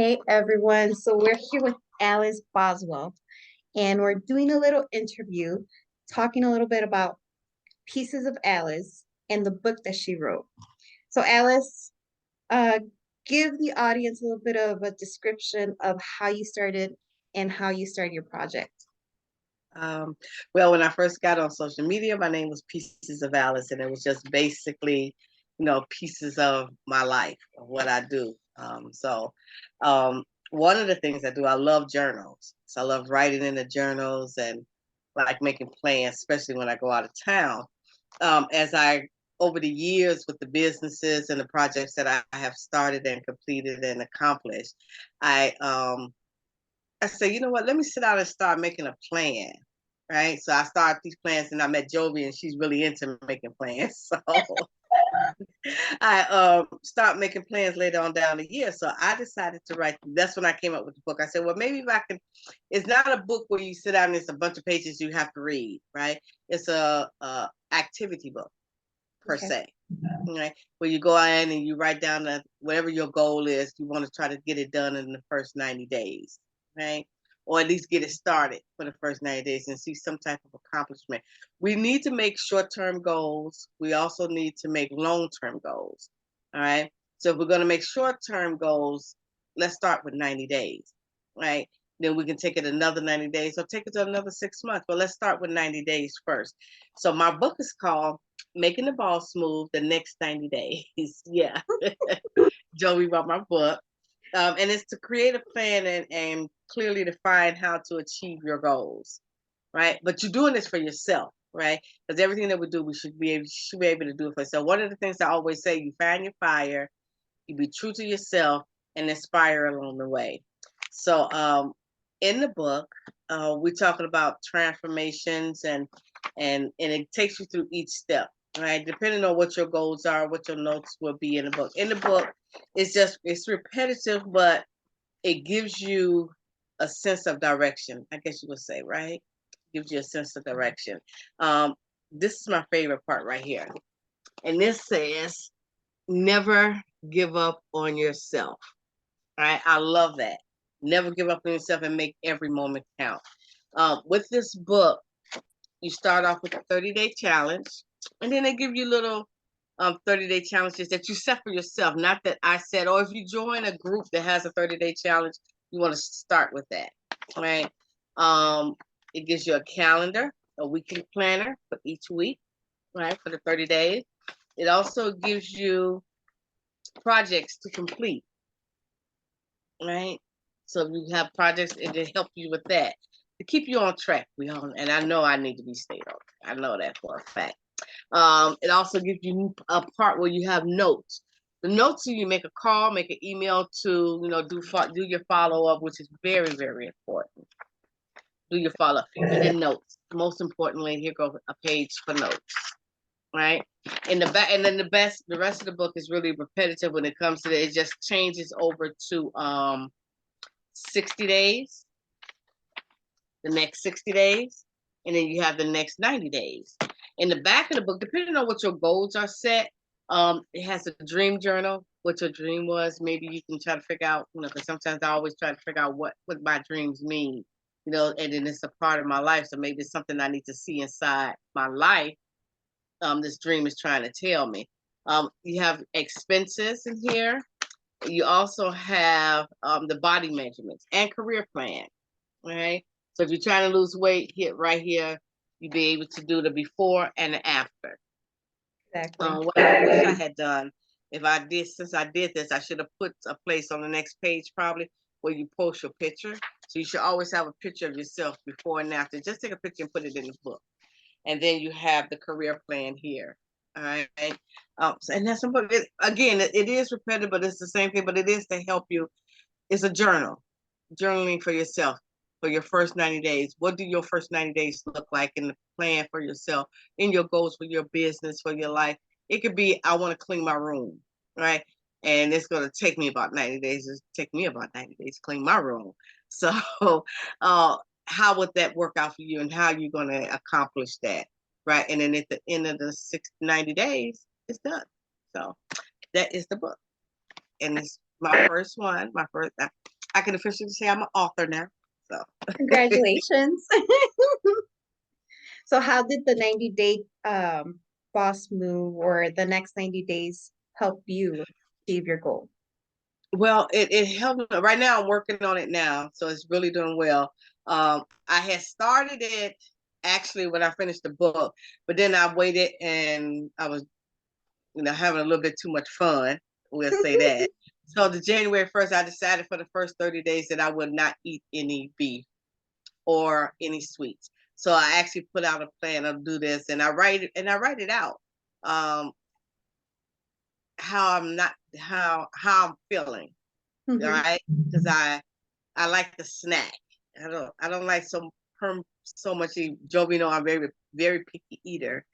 Hey everyone, so we're here with Alice Boswell, and we're doing a little interview, talking a little bit about pieces of Alice and the book that she wrote. So Alice, uh, give the audience a little bit of a description of how you started and how you started your project. Um, well, when I first got on social media, my name was Pieces of Alice, and it was just basically, pieces of my life, of what I do. One of the things I do, I love journals. So I love writing in the journals and like making plans, especially when I go out of town. As I over the years with the businesses and the projects that I have started and completed and accomplished, I I say, you know what, let me sit down and start making a plan. Right. So I started these plans and I met Jovi and she's really into making plans. So I start making plans later on down the year. So I decided to write. That's when I came up with the book. I said, well, maybe if I can, it's not a book where you sit down and it's a bunch of pages you have to read, right? It's a activity book per Okay. se. Right. Where you go in and you write down whatever your goal is, you want to try to get it done in the first 90 days. Right. Or at least get it started for the first 90 days and see some type of accomplishment. We need to make short-term goals. We also need to make long-term goals. All right. So if we're going to make short-term goals, let's start with 90 days. Right. Then we can take it another 90 days or take it to another 6 months. But let's start with 90 days first. So my book is called Making the Ball Smooth the Next 90 Days. Yeah. Joey wrote my book. And it's to create a plan and clearly define how to achieve your goals, right? But you're doing this for yourself, right? Because everything that we do, we should be able to do it for yourself. One of the things I always say, you find your fire, you be true to yourself, and inspire along the way. So in the book, we're talking about transformations and it takes you through each step, right? Depending on what your goals are, what your notes will be in the book. In the book, it's repetitive, but it gives you a sense of direction, I guess you would say, right? Gives you a sense of direction. Um, this is my favorite part right here. And this says, never give up on yourself. All right. I love that. Never give up on yourself and make every moment count. With this book, you start off with a 30-day challenge, and then they give you little 30-day challenges that you set for yourself. Not that I said, or if you join a group that has a 30-day challenge, you want to start with that, right? It gives you a calendar, a weekly planner for each week, right, for the 30 days. It also gives you projects to complete, right? So if you have projects, it will help you with that to keep you on track. And I know I need to be stayed on. I know that for a fact. It also gives you a part where you have notes. The notes, you make a call, make an email to, do your follow up, which is very, very important. Do your follow up, and then notes. Most importantly, here goes a page for notes. Right in the back, and then the rest of the book is really repetitive when it comes to it. It just changes over to 60 days, the next 60 days, and then you have the next 90 days. In the back of the book, depending on what your goals are set, it has a dream journal, what your dream was. Maybe you can try to figure out, because sometimes I always try to figure out what my dreams mean, and then it's a part of my life. So maybe it's something I need to see inside my life. This dream is trying to tell me. You have expenses in here. You also have the body measurements and career plan, right? So if you're trying to lose weight, hit right here, you'll be able to do the before and the after. Exactly. What I wish I had done, since I did this, I should have put a place on the next page probably where you post your picture. So you should always have a picture of yourself before and after. Just take a picture and put it in the book. And then you have the career plan here. All right. And that's important. Again, it is repetitive, but it's the same thing, but it is to help you. It's a journaling for yourself for your first 90 days. What do your first 90 days look like in the plan for yourself, in your goals for your business, for your life? It could be, I want to clean my room, right? And it's going to take me about 90 days. It's take me about 90 days to clean my room. So how would that work out for you and how you're going to accomplish that, right? And then at the end of the 90 days, it's done. So that is the book. And it's my first one. My first. I can officially say I'm an author now. So Congratulations. So how did the 90-day boss move or the next 90 days help you achieve your goal? well, it helped me. Right now I'm working on it now, so it's really doing well. I had started it actually when I finished the book, but then I waited and I was, having a little bit too much fun. We'll say that. So the January 1st, I decided for the first 30 days that I would not eat any beef or any sweets. So I actually put out a plan of do this, and I write it out. Um, how I'm not how I'm feeling, Mhm. right? Because I like the snack. I don't like so much. Joe, I'm very picky eater,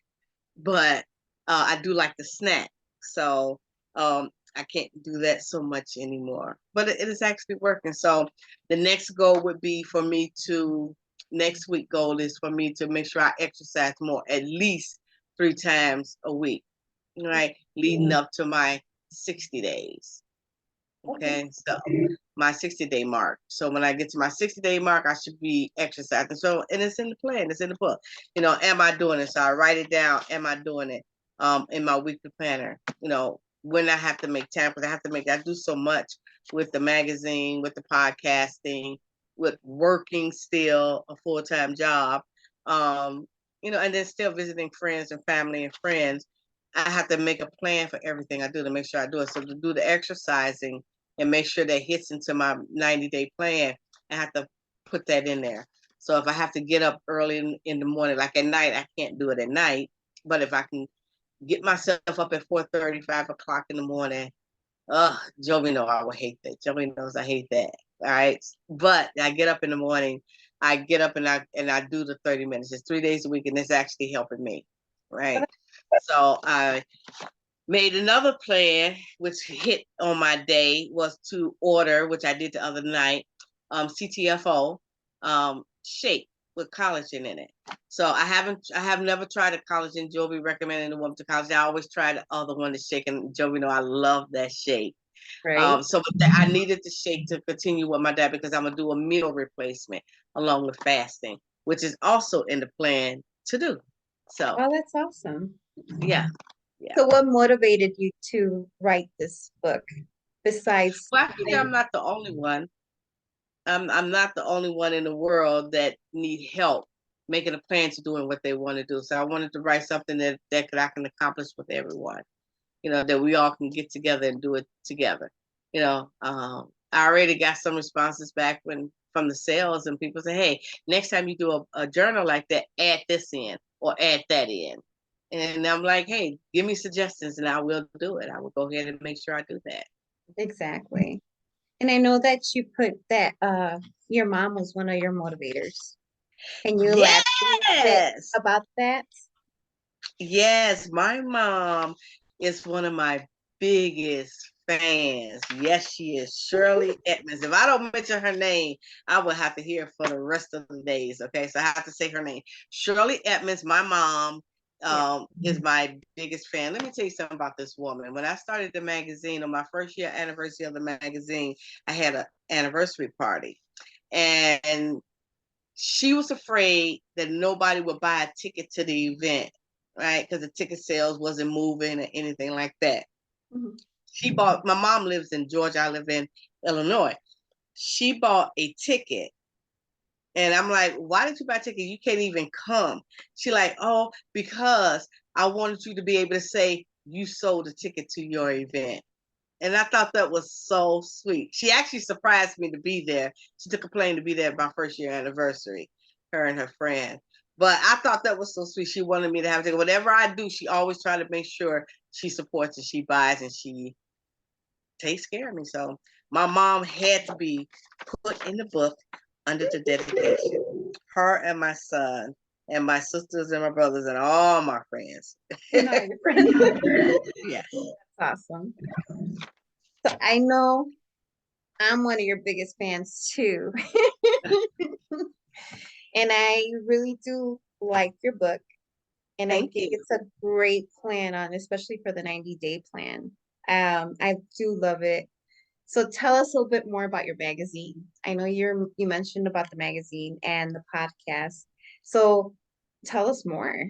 but I do like the snack. So I can't do that so much anymore. But it is actually working. So the next goal would be for me to next week goal is for me to make sure I exercise more, at least 3 times a week, right? Leading up to my 60 days. Okay. Okay, so my 60-day mark. So when I get to my 60-day mark, I should be exercising. So, and it's in the plan, it's in the book. Am I doing it? So I write it down. Am I doing it? In my weekly planner. When I have to make time, because I do so much with the magazine, with the podcasting, with working still a full-time job. And then still visiting friends and family and friends. I have to make a plan for everything I do to make sure I do it. So to do the exercising and make sure that hits into my 90-day plan, I have to put that in there. So if I have to get up early in the morning, like at night, I can't do it at night. But if I can get myself up at 4:30, 5 o'clock in the morning, Joey knows I would hate that. Joey knows I hate that. All right. But I get up in the morning, I get up and I do the 30 minutes. It's 3 days a week, and it's actually helping me. Right. So I made another plan, which hit on my day, was to order, which I did the other night, CTFO shake with collagen in it. So I have never tried a collagen. Joby recommended the one to collagen. I always try the other one, the shake, and Joby I love that shake. Right. So I needed the shake to continue with my diet because I'm gonna do a meal replacement along with fasting, which is also in the plan to do. So Oh, that's awesome. yeah, yeah. So what motivated you to write this book besides Well, I figure I'm getting, not the only one. I'm not the only one in the world that need help making a plan to doing what they want to do. So I wanted to write something that I can accomplish with everyone. That we all can get together and do it together. I already got some responses back from the sales, and people say, "Hey, next time you do a journal like that, add this in or add that in." And I'm like, "Hey, give me suggestions, and I will do it. I will go ahead and make sure I do that." exactly. And I know that you put that your mom was one of your motivators. Can you elaborate a bit Yes. about that? Yes, my mom is one of my biggest fans. Yes, she is. Shirley Edmonds. If I don't mention her name, I will have to hear it for the rest of the days. Okay, so I have to say her name. Shirley Edmonds, my mom, Yeah. is my biggest fan. Let me tell you something about this woman. When I started the magazine, on my first year anniversary of the magazine, I had an anniversary party. And she was afraid that nobody would buy a ticket to the event, right? Because the ticket sales wasn't moving or anything like that. Mhm. My mom lives in Georgia, I live in Illinois. She bought a ticket. And I'm like, why did you buy a ticket? You can't even come. She like, oh, because I wanted you to be able to say you sold a ticket to your event. And I thought that was so sweet. She actually surprised me to be there. She took a plane to be there my first year anniversary, her and her friend. But I thought that was so sweet. She wanted me to have a ticket. Whatever I do, she always try to make sure she supports and she buys and she takes care of me. So my mom had to be put in the book under the dedication. Her and my son and my sisters and my brothers and all my friends. And all your friends. Yes. That's awesome. So I know I'm one of your biggest fans too. And I really do like your book. And I Thank think you. it's a great plan on, especially for the 90-day plan. I do love it. So tell us a little bit more about your magazine. I know you mentioned about the magazine and the podcast. So tell us more.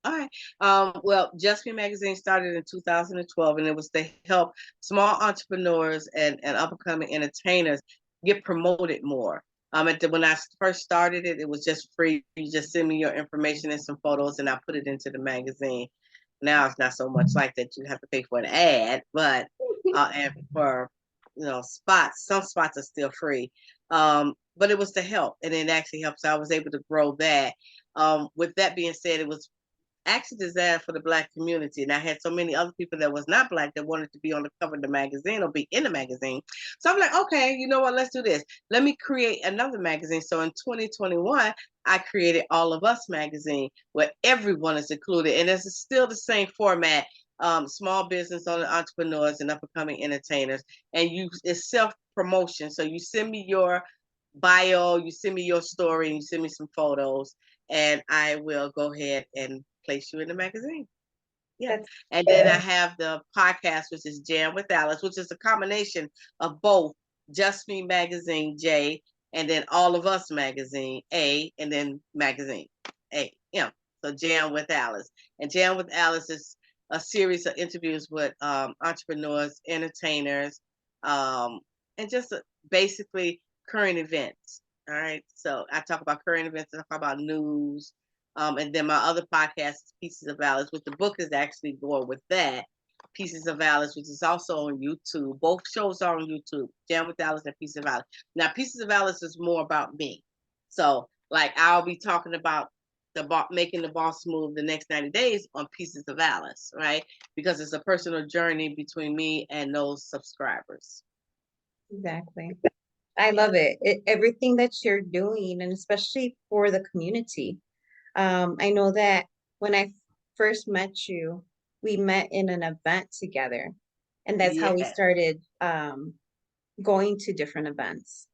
All right. Well, Just Me Magazine started in 2012, and it was to help small entrepreneurs and up and coming entertainers get promoted more. When I first started it, it was just free. You just send me your information and some photos, and I put it into the magazine. Now it's not so much like that. You have to pay for an ad, but and for spots, some spots are still free. But it was to help, and it actually helps. So I was able to grow that. With that being said, it was actually designed for the Black community, and I had so many other people that was not Black that wanted to be on the cover of the magazine or be in the magazine. So I'm like, okay, you know what, let's do this. Let me create another magazine. So in 2021, I created All of Us magazine, where everyone is included, and it's still the same format. Small business owner, entrepreneurs, and up and coming entertainers, and it's self promotion. So you send me your bio, you send me your story, and you send me some photos, and I will go ahead and place you in the magazine. Yeah. That's And then I have the podcast, which is Jam with Alice, which is a combination of both Just Me Magazine, J, and then All of Us Magazine, A, and then Magazine, A. Yeah. So Jam with Alice. And Jam with Alice is a series of interviews with entrepreneurs, entertainers, and just basically current events. All right. So I talk about current events, I talk about news, and then my other podcast is Pieces of Alice, which the book is actually going with that. Pieces of Alice, which is also on YouTube. Both shows are on YouTube. Jam with Alice and Pieces of Alice. Now, Pieces of Alice is more about me. So, like, I'll be talking about making the boss move the next 90 days on Pieces of Alice, right? Because it's a personal journey between me and those subscribers. exactly. I love it. Everything that you're doing, and especially for the community. I know that when I first met you, we met in an event together, and that's how we Yeah. started going to different events.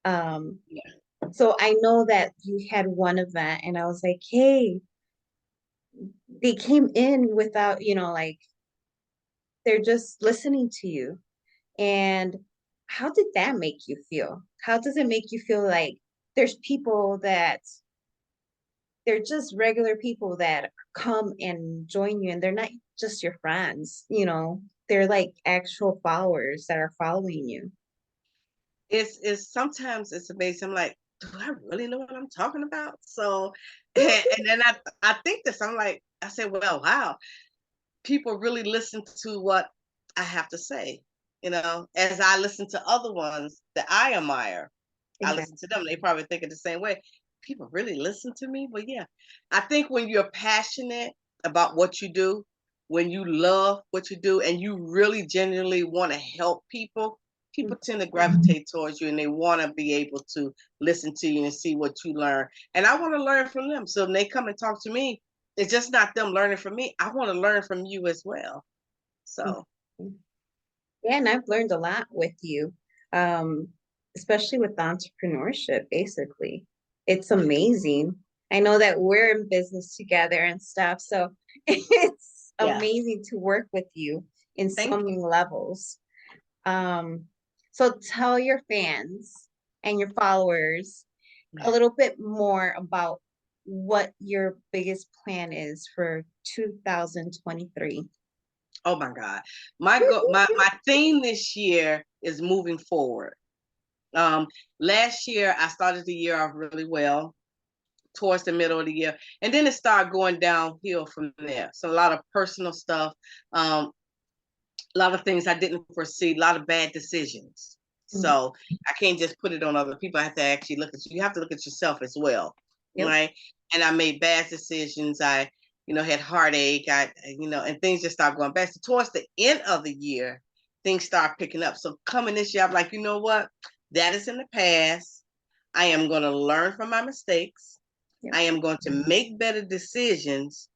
Um, Yeah. so I know that you had one event, and I was like, hey, they came in without, like they're just listening to you. And how did that make you feel? How does it make you feel like there's people that they're just regular people that come and join you, and they're not just your friends, they're like actual followers that are following you. It's sometimes it's amazing. I'm like, do I really know what I'm talking about? So, and then I think this. I'm like, I said, well, wow, people really listen to what I have to say. As I listen to other ones that I admire, I listen Exactly. to them. They probably think it the same way. People really listen to me, but yeah, I think when you're passionate about what you do, when you love what you do, and you really genuinely want to help people, people tend to gravitate towards you, and they want to be able to listen to you and see what you learn. And I want to learn from them. So when they come and talk to me, it's just not them learning from me. I want to learn from you as well. So Yeah, and I've learned a lot with you, um, especially with entrepreneurship, basically. It's amazing. I know that we're in business together and stuff, so it's yeah, amazing to work with you in so thank many levels. Um, so tell your fans and your followers a you. little bit more about what your biggest plan is for 2023. Oh my God. My theme this year is moving forward. Um, Last year I started the year off really well towards the middle of the year, and then it started going downhill from there. So a lot of personal stuff, a lot of things I didn't foresee, a lot of bad decisions. Mm. So I can't just put it on other people. I have to actually look at you. You have to look at yourself as well, Yep. right? And I made bad decisions. I, had heartache. And things just started going bad. So towards the end of the year, things start picking up. So coming this year, I'm like, you know what? That is in the past. I am going to learn from my mistakes. Yep. I am going to make better decisions,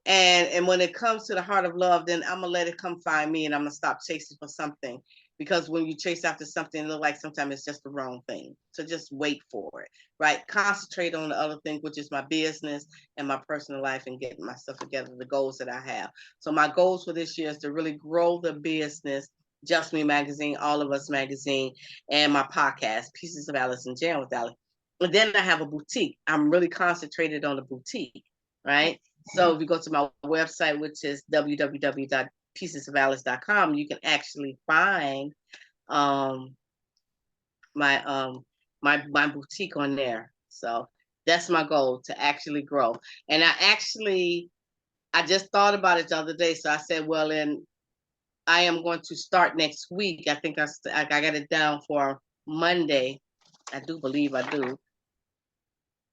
and when it comes to the heart of love, then I'm gonna let it come find me, and I'm gonna stop chasing for something. Because when you chase after something, it looks like sometimes it's just the wrong thing. So just wait for it, right? Concentrate on the other thing, which is my business and my personal life, and getting myself together, the goals that I have. So my goals for this year is to really grow the business Just Me Magazine, All of Us Magazine, and my podcast, Pieces of Alice and Jam with Alice. And then I have a boutique. I'm really concentrated on the boutique, right? So if you go to my website, which is www.piecesofalice.com, you can actually find my my boutique on there. So that's my goal, to actually grow. And I just thought about it the other day. So I said, well, I am going to start next week. I think I got it down for Monday. I do believe I do.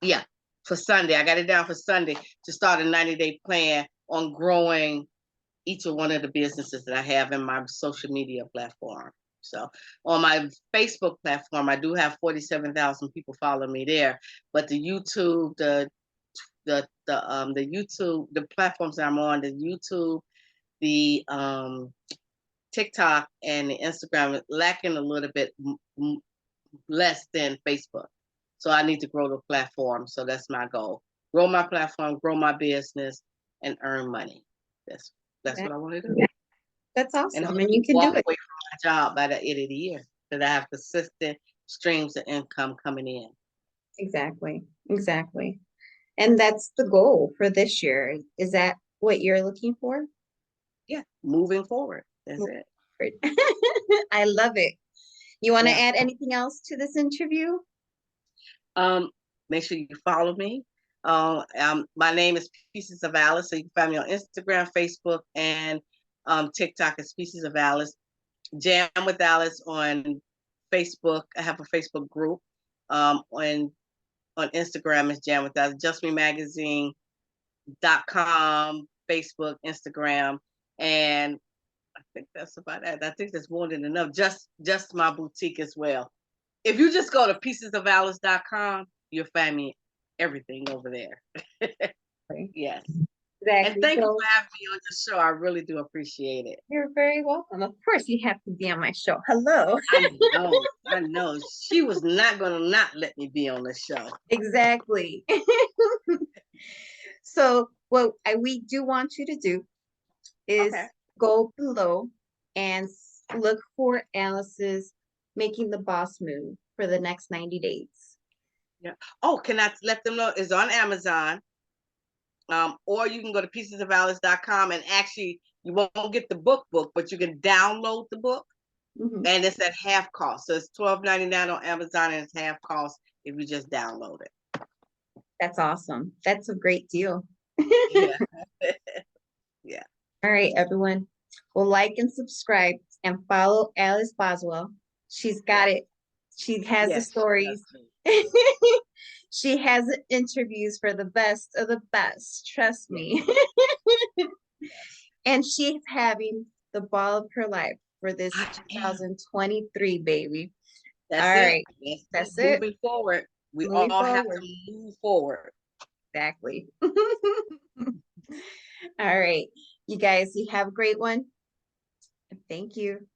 Yeah, for Sunday. I got it down for Sunday to start a 90-day plan on growing each of one of the businesses that I have in my social media platform. So on my Facebook platform, I do have 47,000 people follow me there. But the YouTube, the YouTube, the platforms that I'm on, the YouTube, the TikTok, and the Instagram is lacking a little bit less than Facebook. So I need to grow the platform. So that's my goal. Grow my platform, grow my business, and earn money. That's what I want to do. That's awesome. And you can walk do it. away from my job by the end of the year, because I have consistent streams of income coming in. Exactly. Exactly. And that's the goal for this year. Is that what you're looking for? Yeah, moving forward. That's it. I love it. You want to Yeah. add anything else to this interview? Make sure you follow me. My name is Pieces of Alice, so you can find me on Instagram, Facebook, and TikTok as Pieces of Alice. Jam with Alice on Facebook. I have a Facebook group. On Instagram is Jam with Alice. JustMeMagazine.com, Facebook, Instagram, and I think that's about it. I think that's more than enough. Just my boutique as well. If you just go to piecesofalice.com, you'll find me everything over there. Yes. Exactly. And thank you for having me on your show. I really do appreciate it. You're very welcome. Of course, you have to be on my show. Hello. I know. She was not going to not let me be on the show. Exactly. So what we do want you to do is go below and look for Alice's Making the Boss Move for the next 90 days. Yeah. Oh, can I let them know? It's on Amazon. Or you can go to piecesofalice.com, and actually you won't get the book, but you can download the book. Mm-hmm. And it's at half cost. So it's $12.99 on Amazon, and it's half cost if you just download it. That's awesome. That's a great deal. Yeah. Yeah. All right, everyone. Well, like and subscribe and follow Alice Boswell. She's got it. She has the stories. She has interviews for the best of the best. Trust me. And she's having the ball of her life for this 2023, baby. That's all it. right. That's it. Moving forward. We all have to move forward. Exactly. All right. You guys, you have a great one. Thank you.